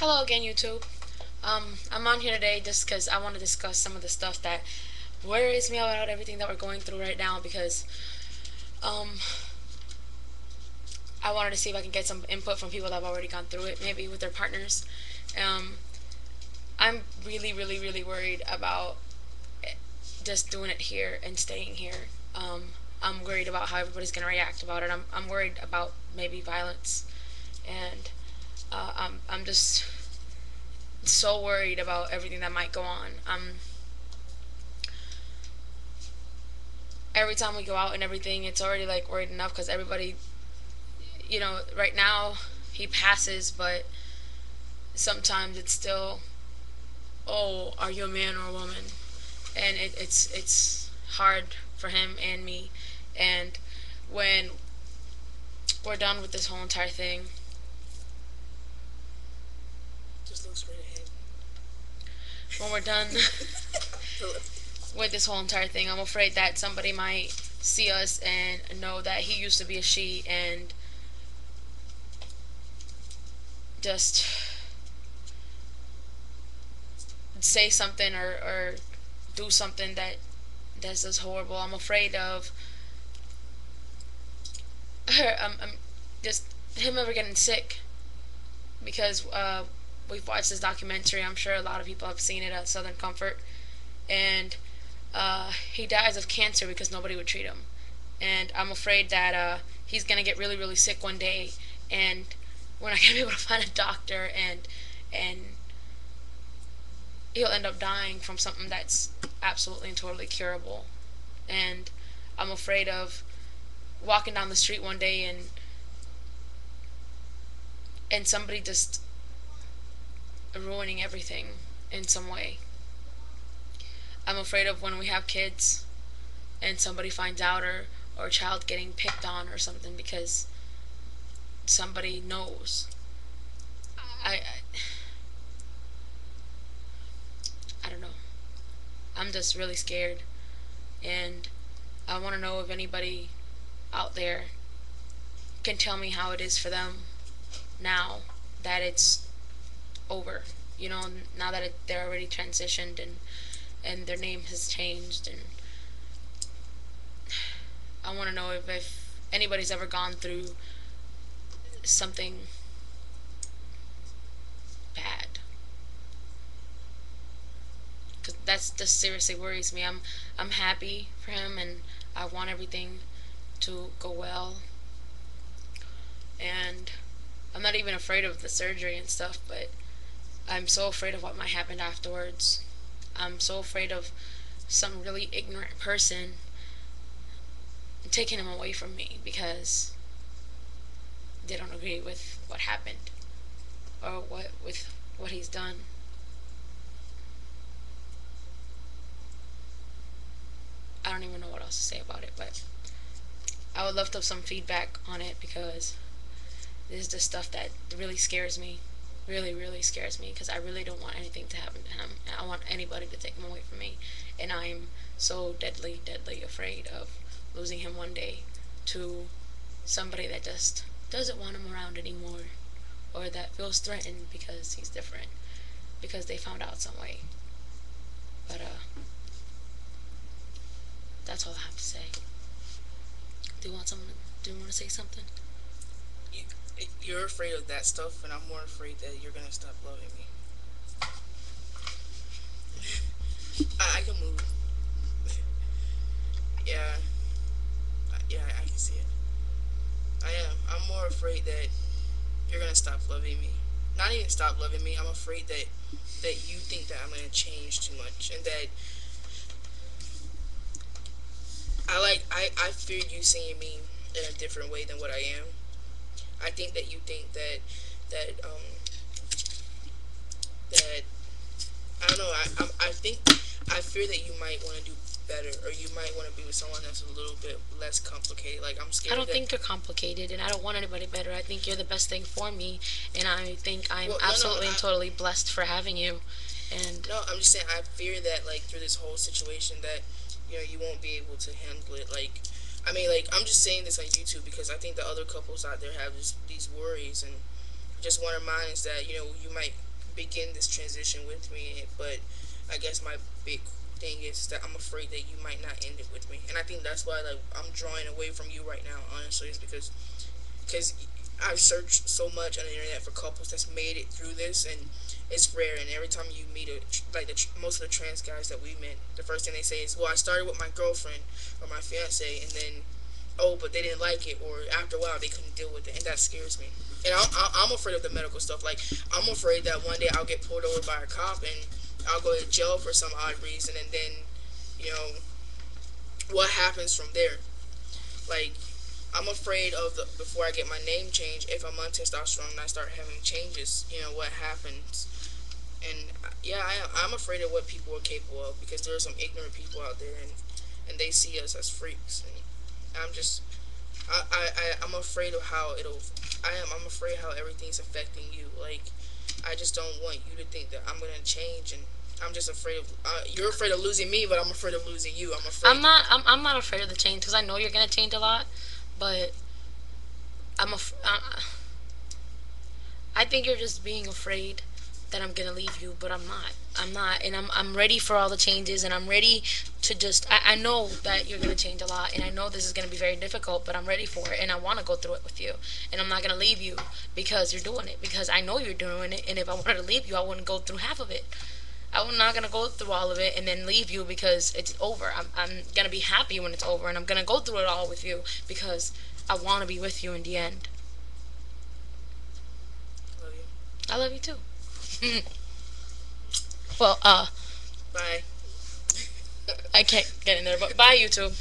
Hello again, YouTube. I'm on here today just because I want to discuss some of the stuff that worries me about everything that we're going through right now because um, I wanted to see if I can get some input from people that have already gone through it, maybe with their partners. Um, I'm really, really, really worried about just doing it here and staying here. I'm worried about how everybody's going to react about it. I'm worried about maybe violence. And I'm just so worried about everything that might go on. Every time we go out and everything, it's already like worried enough because everybody, right now he passes, but sometimes it's still, oh, are you a man or a woman? And it's hard for him and me. And when we're done with this whole entire thing, Just look straight ahead. when we're done with this whole entire thing, I'm afraid that somebody might see us and know that he used to be a she and just say something or do something that's just horrible. I'm afraid of her. I'm just him ever getting sick because we've watched this documentary. I'm sure a lot of people have seen it at Southern Comfort, and he dies of cancer because nobody would treat him. And I'm afraid that he's gonna get really really sick one day, and we're not gonna be able to find a doctor, and he'll end up dying from something that's absolutely and totally curable. And I'm afraid of walking down the street one day and somebody just ruining everything in some way. I'm afraid of when we have kids and somebody finds out or a child getting picked on or something because somebody knows. I don't know. I'm just really scared, and I want to know if anybody out there can tell me how it is for them now that it's over. Now that they're already transitioned and their name has changed, and I want to know if anybody's ever gone through something bad, because that's just seriously worries me. I'm happy for him, and I want everything to go well, and I'm not even afraid of the surgery and stuff, but I'm so afraid of what might happen afterwards. I'm so afraid of some really ignorant person taking him away from me because they don't agree with what happened or what he's done. I don't even know what else to say about it, but I would love to have some feedback on it because this is the stuff that really scares me. Really, really scares me because I really don't want anything to happen to him. I don't want anybody to take him away from me. And I'm so deadly, deadly afraid of losing him one day to somebody that just doesn't want him around anymore or that feels threatened because he's different because they found out some way. But that's all I have to say. Do you want to say something? You, you're afraid of that stuff, and I'm more afraid that you're gonna stop loving me. I can move. Yeah, yeah, I can see it. I am. I'm more afraid that you're gonna stop loving me. Not even stop loving me. I'm afraid that you think that I'm gonna change too much, and that I fear you seeing me in a different way than what I am. I think that you think that I don't know. I think I fear that you might want to do better, or you might want to be with someone that's a little bit less complicated. Like I'm I scared don't that. think you're complicated, and I don't want anybody better. I think you're the best thing for me, and I think I'm Well, no, no, absolutely and totally blessed for having you. And no. I'm just saying I fear that like through this whole situation that you won't be able to handle it. Like, I mean, like I'm just saying this on YouTube because I think the other couples out there have these worries, and just one of mine is that you might. begin this transition with me. But I guess my big thing is that I'm afraid that you might not end it with me, and I think that's why like I'm drawing away from you right now. Honestly, is because I've searched so much on the internet for couples that's made it through this, and it's rare. And every time you meet like most of the trans guys that we met, the first thing they say is, "Well, I started with my girlfriend or my fiance, and then oh, but they didn't like it, or after a while they couldn't deal with it," and that scares me. And I'm afraid of the medical stuff. Like I'm afraid that one day I'll get pulled over by a cop and I'll go to jail for some odd reason, and then you know what happens from there. Like I'm afraid of the before I get my name changed. If I'm on testosterone and I start having changes, what happens? And yeah, I'm afraid of what people are capable of because there are some ignorant people out there, and they see us as freaks. And I'm just I'm afraid of how it'll. I'm afraid how everything's affecting you. Like I just don't want you to think that I'm gonna change, and I'm just afraid of. You're afraid of losing me, but I'm afraid of losing you. I'm afraid. I'm not afraid of the change because I know you're gonna change a lot, but I'm af- I think you're just being afraid that I'm gonna leave you, but I'm not. I'm not, and I'm ready for all the changes, and I'm ready to just. I know that you're gonna change a lot, and I know this is gonna be very difficult, but I'm ready for it, and I want to go through it with you, and I'm not gonna leave you because you're doing it, because I know you're doing it, and if I wanted to leave you, I wouldn't go through half of it. I'm not gonna go through all of it and then leave you because it's over. I'm gonna be happy when it's over, and I'm gonna go through it all with you because I want to be with you in the end. Love you. I love you too. Well, Bye. I can't get in there, but bye, YouTube.